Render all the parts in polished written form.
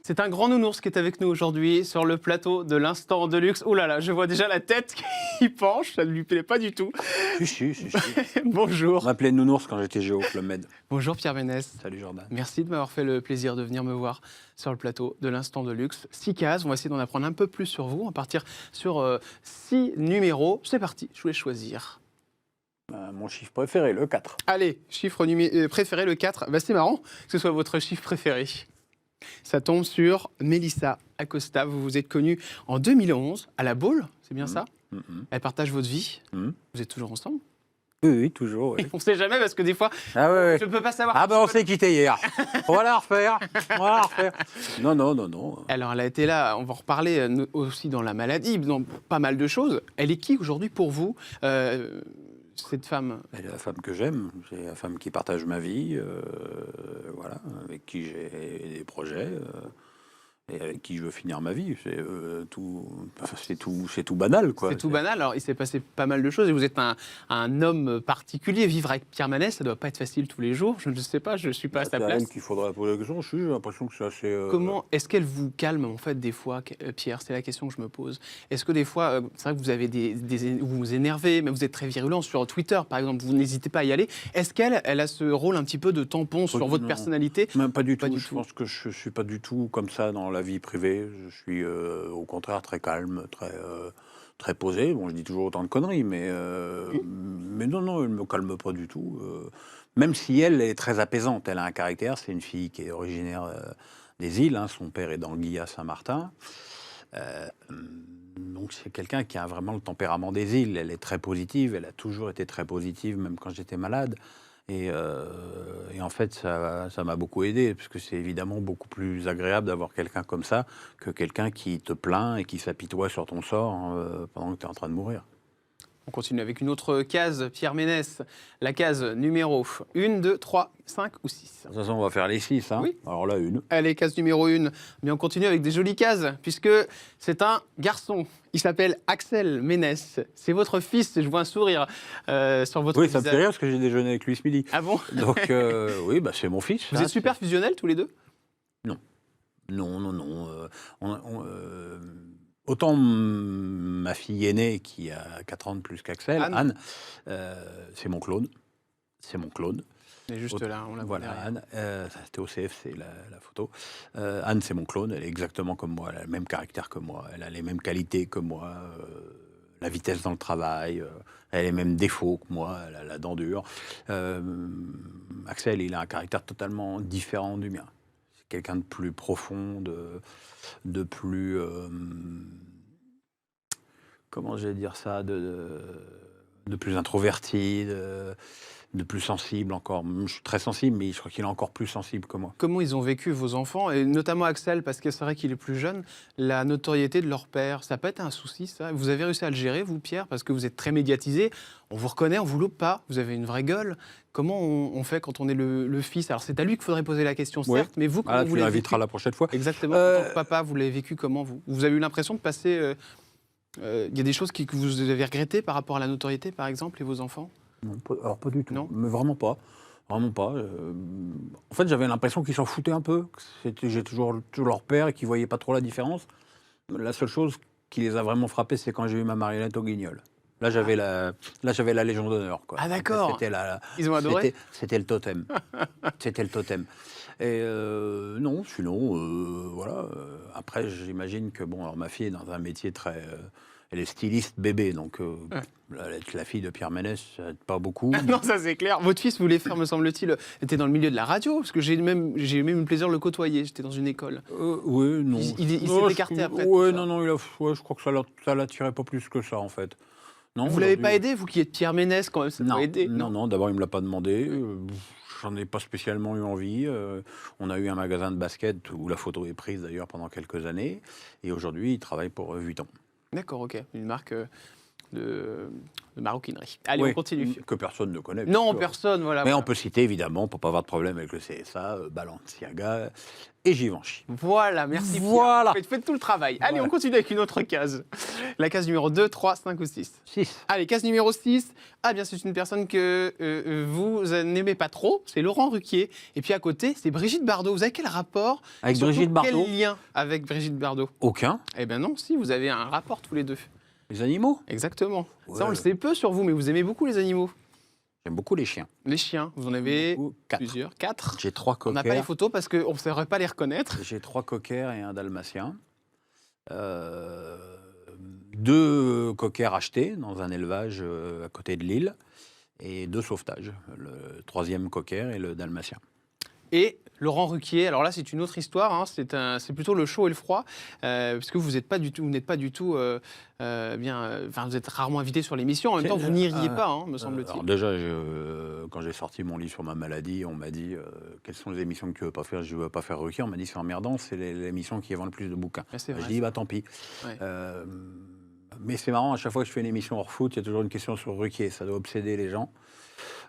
C'est un grand nounours qui est avec nous aujourd'hui sur le plateau de l'Instant de Luxe. Ouh là là, je vois déjà la tête qui penche, ça ne lui plaît pas du tout. Si. Bonjour. On m'appelait Nounours quand j'étais géo, Club Med. Bonjour Pierre Ménès. Salut Jordan. Merci de m'avoir fait le plaisir de venir me voir sur le plateau de l'Instant de Luxe. 6 cases, on va essayer d'en apprendre un peu plus sur vous. On va partir sur 6 numéros. C'est parti, je vous laisse choisir. Mon chiffre préféré, le 4. Allez, chiffre préféré, le 4. C'est marrant que ce soit votre chiffre préféré. Ça tombe sur Mélissa Acosta. Vous vous êtes connue en 2011 à la Baule, c'est bien ça? Elle partage votre vie. Vous êtes toujours ensemble? Oui, toujours. Oui. On ne sait jamais parce que des fois, ouais. je ne peux pas savoir. Ah ben on s'est quitté hier. On va la refaire. Non. Alors elle a été là, on va en reparler aussi dans la maladie, dans pas mal de choses. Elle est qui aujourd'hui pour vous, cette femme? Elle est la femme que j'aime. C'est la femme qui partage ma vie, voilà, avec qui j'ai des projets. Et avec qui je veux finir ma vie, c'est tout banal, quoi. C'est tout banal. Alors, il s'est passé pas mal de choses et vous êtes un homme particulier. Vivre avec Pierre Ménès, ça doit pas être facile tous les jours. Je ne sais pas, je suis pas à sa place. C'est à elle qu'il faudrait poser la question. J'ai l'impression que c'est assez. Comment est-ce qu'elle vous calme en fait des fois, Pierre? C'est la question que je me pose. Est-ce que des fois, c'est vrai que vous avez vous vous énervez, mais vous êtes très virulent sur Twitter, par exemple. Vous n'hésitez pas à y aller. Est-ce qu'elle a ce rôle un petit peu de tampon sur votre personnalité? Même pas du tout. Je pense que je suis pas du tout comme ça dans la vie privée. Je suis au contraire très calme, très posé. Bon, je dis toujours autant de conneries, mais non, elle me calme pas du tout. Même si elle est très apaisante, elle a un caractère. C'est une fille qui est originaire des îles. Hein. Son père est d'Anguille à Saint-Martin. Donc c'est quelqu'un qui a vraiment le tempérament des îles. Elle est très positive. Elle a toujours été très positive, même quand j'étais malade. Et en fait, ça m'a beaucoup aidé, parce que c'est évidemment beaucoup plus agréable d'avoir quelqu'un comme ça que quelqu'un qui te plaint et qui s'apitoie sur ton sort pendant que tu es en train de mourir. On continue avec une autre case, Pierre Ménès. La case numéro 1, 2, 3, 5 ou 6. De toute façon, on va faire les 6. Hein. Oui. Alors là, 1. Allez, case numéro 1. Mais on continue avec des jolies cases, puisque c'est un garçon. Il s'appelle Axel Ménès. C'est votre fils, je vois un sourire sur votre visage. Oui, ça me fait rire, parce que j'ai déjeuné avec lui ce midi. Ah bon? Donc, oui, c'est mon fils. Vous êtes super fusionnels tous les deux? Non. Autant ma fille aînée, qui a 4 ans de plus qu'Axel, Anne, c'est mon clone. Elle est juste là, on la voit derrière. Anne, c'était au CFC la photo. Anne, c'est mon clone, elle est exactement comme moi, elle a le même caractère que moi, elle a les mêmes qualités que moi, la vitesse dans le travail, elle a les mêmes défauts que moi, elle a la dent dure. Axel, il a un caractère totalement différent du mien. C'est quelqu'un de plus profond, de plus... comment je vais dire ça, de plus introverti, de plus sensible encore. Je suis très sensible, mais je crois qu'il est encore plus sensible que moi. Comment ils ont vécu, vos enfants, et notamment Axel, parce que c'est vrai qu'il est plus jeune, la notoriété de leur père, ça peut être un souci, ça? Vous avez réussi à le gérer, vous, Pierre, parce que vous êtes très médiatisé, on vous reconnaît, on vous loupe pas, vous avez une vraie gueule. Comment on fait quand on est le fils? Alors, c'est à lui qu'il faudrait poser la question, certes, mais vous, comment vous l'avez vécu? Tu l'inviteras la prochaine fois. Exactement. En tant que papa, vous l'avez vécu comment, vous? Vous avez eu l'impression de passer... Il y a des choses que vous avez regrettées par rapport à la notoriété, par exemple, et vos enfants? Non, alors pas du tout. Non. Mais vraiment pas. Vraiment pas. En fait, j'avais l'impression qu'ils s'en foutaient un peu. J'ai toujours leur père et qu'ils ne voyaient pas trop la différence. La seule chose qui les a vraiment frappés, c'est quand j'ai eu ma marionnette au Guignol. Là, j'avais la Légion d'honneur. Quoi. Ah d'accord. Ils ont adoré. C'était le totem. C'était le totem. Et non, sinon, voilà. Après, j'imagine que alors, ma fille est dans un métier très... elle est styliste bébé, donc la fille de Pierre Ménès, ça n'aide pas beaucoup. Non, ça c'est clair. Votre fils voulait faire, me semble-t-il, était dans le milieu de la radio, parce que j'ai même eu le plaisir de le côtoyer. J'étais dans une école. Oui, non. Il s'est écarté après. Oui, non, je crois que ça l'attirait pas plus que ça, en fait. Non, vous l'avez pas aidé, vous qui êtes Pierre Ménès, quand même, ça doit aider. Non, d'abord, il me l'a pas demandé. J'en ai pas spécialement eu envie. On a eu un magasin de basket où la photo est prise, d'ailleurs, pendant quelques années. Et aujourd'hui, il travaille pour Vuitton. D'accord, ok. Une marque de maroquinerie. Allez, Oui, on continue. que personne ne connaît. bien Non, sûr. personne, voilà. Mais voilà. on peut citer, évidemment, pour pas avoir de problème avec le CSA, Balenciaga et Givenchy. Voilà, merci Voilà. Pierre. Faites tout le travail. Allez, Voilà. on continue avec une autre case. La case numéro 2, 3, 5 ou 6. 6. Allez, case numéro 6. Ah bien, c'est une personne que vous n'aimez pas trop, c'est Laurent Ruquier. Et puis à côté, c'est Brigitte Bardot. Vous avez quel rapport Avec Surtout, Brigitte Bardot quel lien avec Brigitte Bardot? Aucun. Eh bien non, si, vous avez un rapport tous les deux. Les animaux. Exactement. Ça, Ouais. on le sait peu sur vous, mais vous aimez beaucoup les animaux. J'aime beaucoup les chiens. Les chiens, vous en avez Beaucoup. 4. plusieurs. 4. J'ai 3 On n'a pas les cockers. photos parce qu'on ne saurait pas les reconnaître. J'ai 3 cockers et un dalmatien. 2 cockers achetés dans un élevage à côté de Lille. Et 2 sauvetages. Le 3e cocker et le dalmatien. Et Laurent Ruquier, alors là c'est une autre histoire, hein, c'est plutôt le chaud et le froid, parce que vous n'êtes pas du tout, vous êtes rarement invité sur l'émission, en même temps vous n'iriez pas, hein, me semble-t-il. Alors déjà, quand j'ai sorti mon livre sur ma maladie, on m'a dit quelles sont les émissions que tu veux pas faire. Je veux pas faire Ruquier. On m'a dit c'est emmerdant, c'est l'émission qui vend le plus de bouquins. Ah, c'est vrai, J'ai dit bah tant pis. Ouais. Mais c'est marrant, à chaque fois que je fais une émission hors foot, il y a toujours une question sur Ruquier. Ça doit obséder les gens.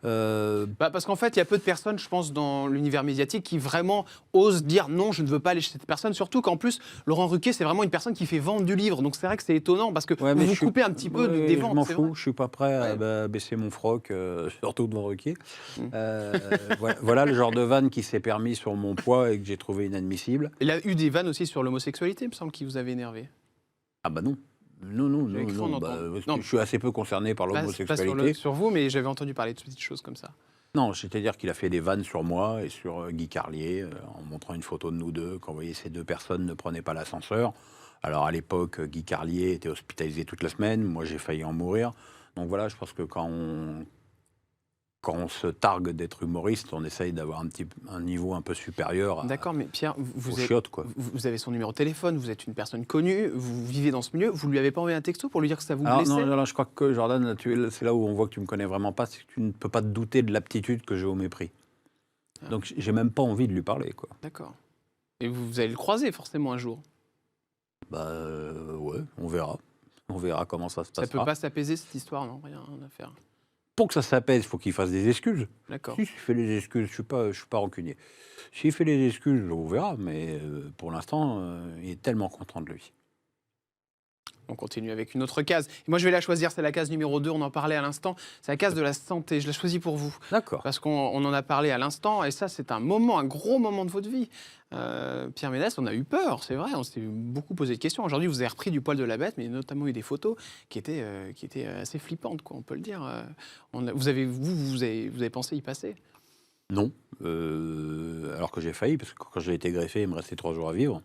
Parce qu'en fait, il y a peu de personnes, je pense, dans l'univers médiatique qui vraiment osent dire non, je ne veux pas aller chez cette personne. Surtout qu'en plus, Laurent Ruquier, c'est vraiment une personne qui fait vendre du livre. Donc c'est vrai que c'est étonnant parce que vous vous coupez un petit peu des ventes. Je m'en c'est fous, vrai. je suis pas prêt à baisser mon froc, surtout devant Ruquier. Voilà le genre de vanne qui s'est permis sur mon poids et que j'ai trouvé inadmissible. Il a eu des vannes aussi sur l'homosexualité, il me semble, qui vous avait énervé. Ah bah non. Non. J'avais cru en entendre. Je suis assez peu concerné par Pas l'homosexualité. sur vous, mais j'avais entendu parler de petites choses comme ça. Non, c'est-à-dire qu'il a fait des vannes sur moi et sur Guy Carlier en montrant une photo de nous deux, quand vous voyez ces 2 personnes ne prenaient pas l'ascenseur. Alors à l'époque, Guy Carlier était hospitalisé toute la semaine, moi j'ai failli en mourir. Donc voilà, je pense que quand on se targue d'être humoriste, on essaye d'avoir un niveau un peu supérieur D'accord, mais Pierre, aux chiottes, quoi. vous avez son numéro de téléphone, vous êtes une personne connue, vous vivez dans ce milieu, vous lui avez pas envoyé un texto pour lui dire que ça vous Alors, blessait? non, je crois que Jordan, c'est là où on voit que tu me connais vraiment pas, c'est que tu ne peux pas te douter de l'aptitude que j'ai au mépris. Donc j'ai même pas envie de lui parler, quoi. D'accord. Et vous allez le croiser forcément un jour. Ouais, on verra. On verra comment ça se Ça passera. peut pas s'apaiser cette histoire, non? Rien à faire. Pour que ça s'apaise, il faut qu'il fasse des excuses. D'accord. Si, s'il fait les excuses, je suis pas rancunier. S'il fait les excuses, on verra, mais pour l'instant, il est tellement content de lui. On continue avec une autre case. Et moi, je vais la choisir, c'est la case numéro 2, on en parlait à l'instant. C'est la case de la santé, je l'ai choisie pour vous. D'accord. Parce qu'on en a parlé à l'instant, et ça, c'est un gros moment de votre vie. Pierre Ménès, on a eu peur, c'est vrai, on s'est beaucoup posé de questions. Aujourd'hui, vous avez repris du poil de la bête, mais il y a notamment eu des photos qui étaient assez flippantes, quoi, on peut le dire. Vous avez pensé y passer? Non. Alors que j'ai failli, parce que quand j'ai été greffé, il me restait 3 jours à vivre.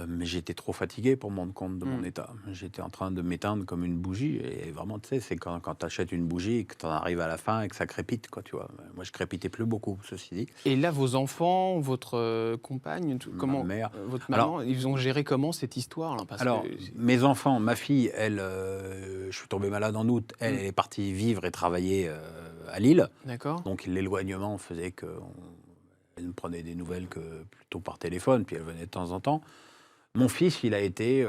Mais j'étais trop fatigué pour me rendre compte de mon état. J'étais en train de m'éteindre comme une bougie. Et vraiment, tu sais, c'est quand tu achètes une bougie et que tu en arrives à la fin et que ça crépite, quoi, tu vois. Moi, je crépitais plus beaucoup, ceci dit. Et là, vos enfants, votre compagne, Ma mère. votre maman, ils ont géré comment cette histoire là? Mes enfants, ma fille, elle, je suis tombé malade en août. Elle est partie vivre et travailler à Lille. D'accord. Donc l'éloignement faisait que elle me prenait des nouvelles que plutôt par téléphone, puis elle venait de temps en temps. Mon fils, il a été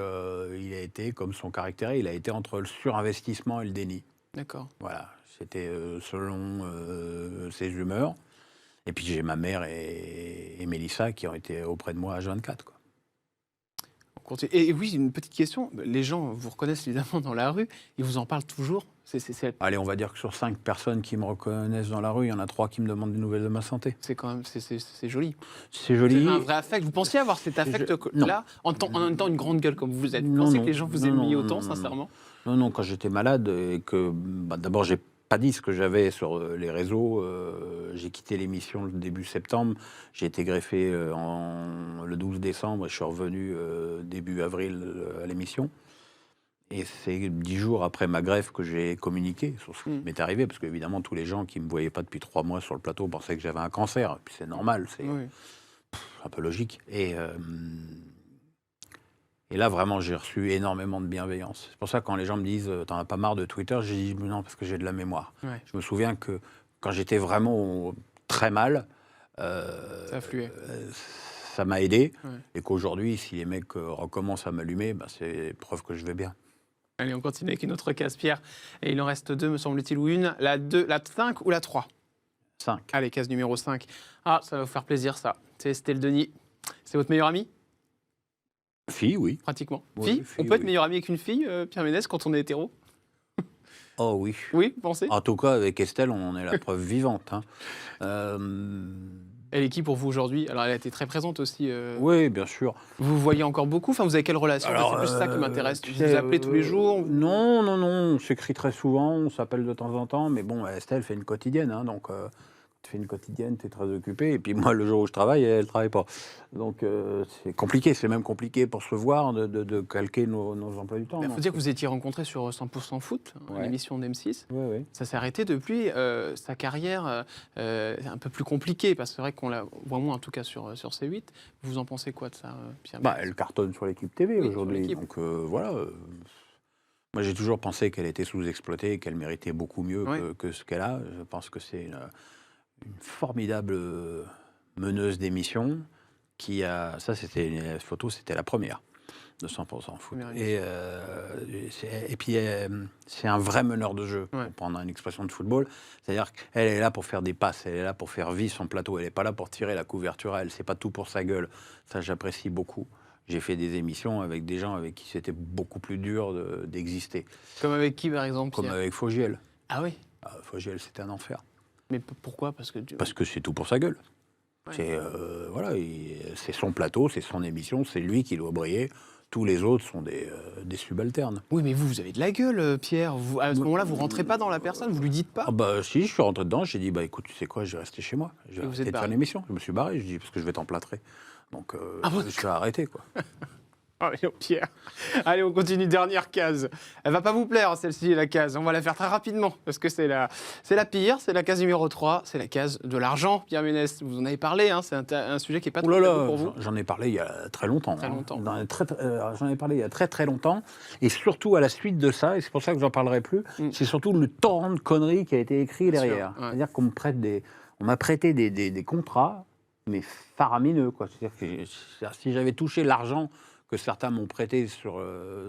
comme son caractère, il a été entre le surinvestissement et le déni. D'accord. Voilà, c'était selon ses humeurs. Et puis j'ai ma mère et Mélissa qui ont été auprès de moi H24, quoi. Et oui, une petite question. Les gens vous reconnaissent évidemment dans la rue. Ils vous en parlent toujours. Allez, on va dire que sur 5 personnes qui me reconnaissent dans la rue, il y en a 3 qui me demandent des nouvelles de ma santé. C'est quand même c'est joli. C'est joli. C'est un vrai affect. Vous pensiez avoir cet affect-là en même temps une grande gueule comme vous êtes? Vous pensez que les gens vous aiment autant, sincèrement? Non, quand j'étais malade et que d'abord j'ai pas dit ce que j'avais sur les réseaux. J'ai quitté l'émission le début septembre. J'ai été greffé le 12 décembre et je suis revenu début avril à l'émission. Et c'est 10 jours après ma greffe que j'ai communiqué sur ce qui m'est arrivé, parce qu'évidemment, tous les gens qui ne me voyaient pas depuis 3 mois sur le plateau pensaient que j'avais un cancer. Et puis c'est normal, c'est un peu logique. Et là, vraiment, j'ai reçu énormément de bienveillance. C'est pour ça que quand les gens me disent « T'en as pas marre de Twitter ?» J'ai dit « Non, parce que j'ai de la mémoire. Ouais. » Je me souviens que quand j'étais vraiment très mal, ça affluait. Ça m'a aidé. Ouais. Et qu'aujourd'hui, si les mecs recommencent à m'allumer, c'est preuve que je vais bien. Allez, on continue avec une autre case, Pierre. Et il en reste 2, me semble-t-il, ou une. La 2, la 5 ou la 3? 5. Allez, case numéro 5. Ah, ça va vous faire plaisir, ça. C'est Estelle Denis. C'est votre meilleure amie? Fille, oui. Pratiquement. Oui, Fille? fille, On peut être oui. meilleur ami avec une fille, Pierre Ménès, quand on est hétéro? Oh oui. Oui, vous pensez? En tout cas, avec Estelle, on en est la preuve vivante. Hein. Elle est qui pour vous aujourd'hui? Alors, elle a été très présente aussi. Oui, bien sûr. Vous voyez encore beaucoup? Enfin, vous avez quelle relation? Alors, c'est plus ça qui m'intéresse. tu Vous sais, vous appelez tous les jours? Non, non, non. On s'écrit très souvent, on s'appelle de temps en temps. Mais bon, Estelle fait une quotidienne. Hein, donc, tu fais une quotidienne, tu es très occupé. Et puis moi, le jour où je travaille, elle ne travaille pas. Donc, c'est compliqué. C'est même compliqué pour se voir de calquer nos emplois du temps. Il faut dire que vous étiez rencontrés sur 100% foot, Ouais. l'émission d'M6. Oui, oui. Ça s'est arrêté depuis. Sa carrière un peu plus compliquée, parce que c'est vrai qu'on la voit moins, en tout cas sur C8. Vous en pensez quoi de ça, Pierre Bah, Ménès? elle cartonne sur l'équipe TV Oui, aujourd'hui. sur l'équipe. Donc, voilà. Moi, j'ai toujours pensé qu'elle était sous-exploitée et qu'elle méritait beaucoup mieux Ouais. que ce qu'elle a. Je pense que c'est une formidable meneuse d'émission qui a... Ça, c'était une photo, c'était la première de 100% foot. Première Et puis, c'est un vrai meneur de jeu, Ouais. pour prendre une expression de football. C'est-à-dire qu'elle est là pour faire des passes, elle est là pour faire vivre son plateau, elle n'est pas là pour tirer la couverture, elle, c'est pas tout pour sa gueule. Ça, j'apprécie beaucoup. J'ai fait des émissions avec des gens avec qui c'était beaucoup plus dur d'exister. Comme avec qui, par exemple, Comme Pierre? avec Fogiel. Ah oui. Fogiel, c'était un enfer. Mais pourquoi? Parce que Parce que c'est tout pour sa gueule. Ouais. C'est voilà, c'est son plateau, c'est son émission, c'est lui qui doit briller. Tous les autres sont des subalternes. Oui, mais vous avez de la gueule, Pierre. Vous, à ce moment-là, vous rentrez pas dans la personne, vous lui dites pas? Ah bah si, je suis rentré dedans, j'ai dit bah écoute, tu sais quoi, je vais rester chez moi, je Et vais vous arrêter êtes de faire barré. l'émission. Je me suis barré, je dis parce que je vais t'emplâtrer. Donc Ah bon, je vais arrêter quoi. Ah, mais non, Pierre. Allez, on continue. Dernière case. Elle va pas vous plaire, celle-ci, la case. On va la faire très rapidement, parce que c'est la pire. C'est la case numéro 3. C'est la case de l'argent, Pierre Ménès. Vous en avez parlé, hein. C'est un sujet qui est pas Oh trop là tabou là, pour vous. j'en ai parlé il y a très longtemps. Très longtemps. J'en ai parlé il y a très très longtemps. Et surtout à la suite de ça, et c'est pour ça que j'en parlerai plus, c'est surtout le torrent de conneries qui a été écrit Bien sûr, derrière. ouais. C'est-à-dire qu'on m'a prêté des contrats, mais faramineux, quoi. C'est-à-dire que si j'avais touché l'argent que certains m'ont prêté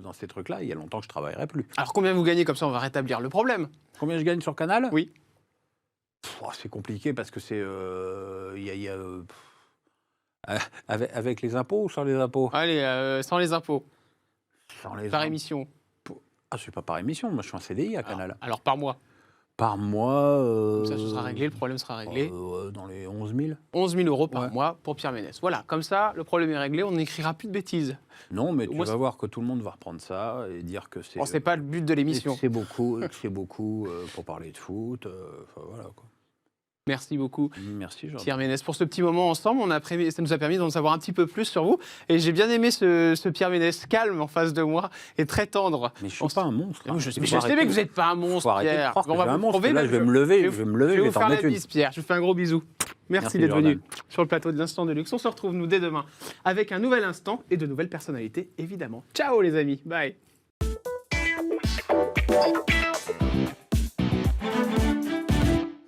dans ces trucs-là, il y a longtemps que je ne travaillerais plus. Alors, combien vous gagnez? Comme ça, on va rétablir le problème. Combien je gagne sur Canal? Oui. C'est compliqué parce que c'est... avec les impôts ou sans les impôts? Allez, sans les impôts, Sans les par impôts. émission. Ah, c'est pas par émission, moi je suis en CDI à Canal. Alors, par mois. Par mois... Comme ça, ce sera réglé, le problème sera réglé. Dans les 11 000. 11 000 euros par Ouais. mois pour Pierre Ménès. Voilà, comme ça, le problème est réglé, on n'écrira plus de bêtises. Non, mais tu Moi, vas voir que tout le monde va reprendre ça et dire que c'est... Bon, c'est pas le but de l'émission. C'est beaucoup, pour parler de foot. Enfin, voilà, quoi. Merci beaucoup, Merci, Jean. Pierre Ménès. Pour ce petit moment ensemble, ça nous a permis d'en savoir un petit peu plus sur vous. Et j'ai bien aimé ce Pierre Ménès calme en face de moi et très tendre. Mais je suis pas un monstre. Mais je sais Faut bien arrêter. que vous n'êtes pas un Faut monstre, arrêter de Pierre. croire que On je va suis un vous monstre. prouver, Là, mais je vais me lever, je je vais vous t'en faire la mettre une. bise, Pierre. Je vous fais un gros bisou. Merci Merci, d'être venu Jordan. sur le plateau de l'Instant de Luxe. On se retrouve, nous, dès demain, avec un nouvel instant et de nouvelles personnalités, évidemment. Ciao, les amis. Bye.